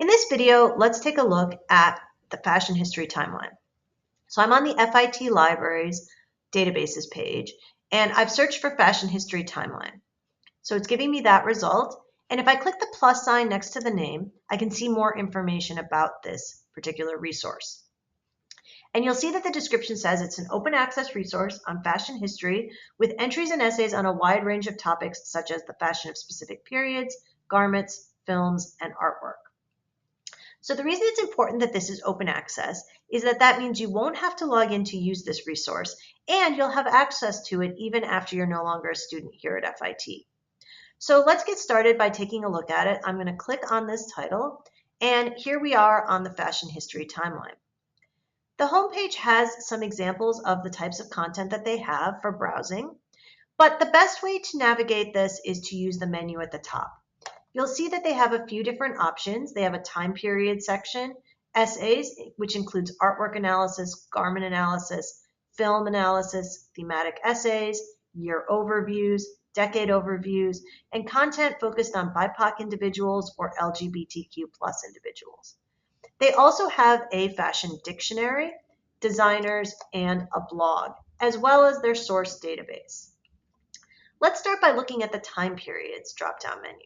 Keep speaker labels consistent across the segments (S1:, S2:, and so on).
S1: In this video, let's take a look at the fashion history timeline. So I'm on the FIT Libraries databases page, and I've searched for fashion history timeline. So it's giving me that result, and if I click the plus sign next to the name, I can see more information about this particular resource. And you'll see that the description says it's an open access resource on fashion history with entries and essays on a wide range of topics such as the fashion of specific periods, garments, films, and artwork. So the reason it's important that this is open access is that means you won't have to log in to use this resource, and you'll have access to it even after you're no longer a student here at FIT. So let's get started by taking a look at it. I'm going to click on this title, and here we are on the fashion history timeline. The homepage has some examples of the types of content that they have for browsing, but the best way to navigate this is to use the menu at the top. You'll see that they have a few different options. They have a time period section, essays, which includes artwork analysis, garment analysis, film analysis, thematic essays, year overviews, decade overviews, and content focused on BIPOC individuals or LGBTQ+ individuals. They also have a fashion dictionary, designers, and a blog, as well as their source database. Let's start by looking at the time periods drop-down menu.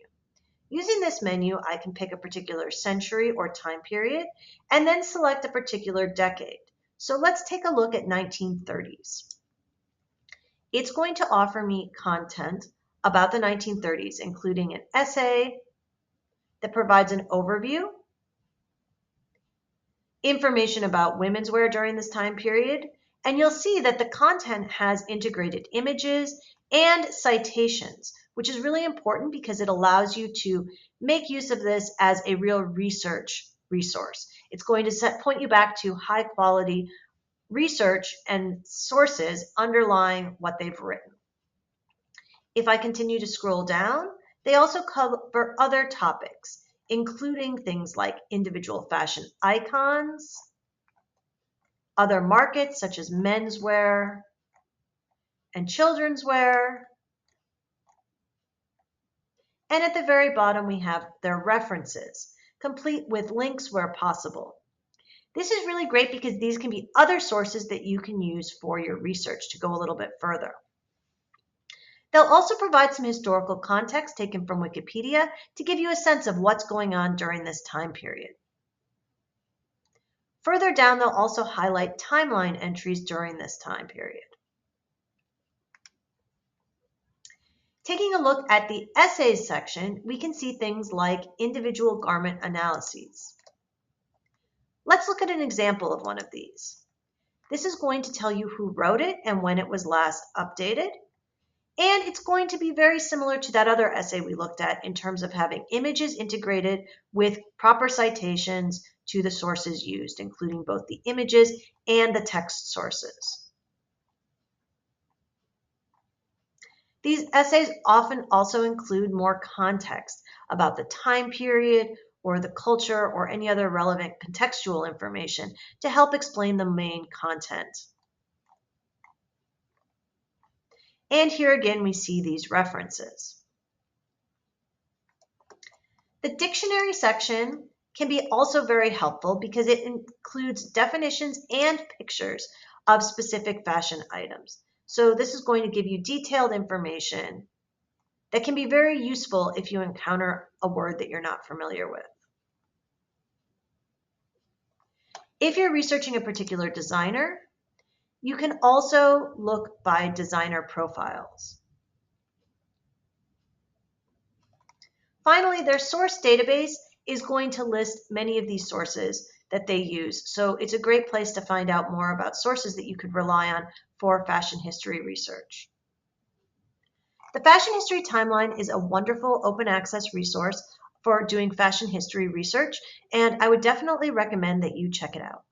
S1: Using this menu, I can pick a particular century or time period and then select a particular decade. So let's take a look at 1930s. It's going to offer me content about the 1930s, including an essay that provides an overview, information about women's wear during this time period, and you'll see that the content has integrated images and citations, which is really important because it allows you to make use of this as a real research resource. It's going to point you back to high quality research and sources underlying what they've written. If I continue to scroll down, they also cover other topics, including things like individual fashion icons, other markets such as menswear and children's wear. And at the very bottom, we have their references, complete with links where possible. This is really great because these can be other sources that you can use for your research to go a little bit further. They'll also provide some historical context taken from Wikipedia to give you a sense of what's going on during this time period. Further down, they'll also highlight timeline entries during this time period. Taking a look at the essays section, we can see things like individual garment analyses. Let's look at an example of one of these. This is going to tell you who wrote it and when it was last updated. And it's going to be very similar to that other essay we looked at in terms of having images integrated with proper citations to the sources used, including both the images and the text sources. These essays often also include more context about the time period or the culture or any other relevant contextual information to help explain the main content. And here again, we see these references. The dictionary section can be also very helpful because it includes definitions and pictures of specific fashion items. So this is going to give you detailed information that can be very useful if you encounter a word that you're not familiar with. If you're researching a particular designer, you can also look by designer profiles. Finally, their source database is going to list many of these sources that they use. So it's a great place to find out more about sources that you could rely on for fashion history research. The Fashion History Timeline is a wonderful open access resource for doing fashion history research, and I would definitely recommend that you check it out.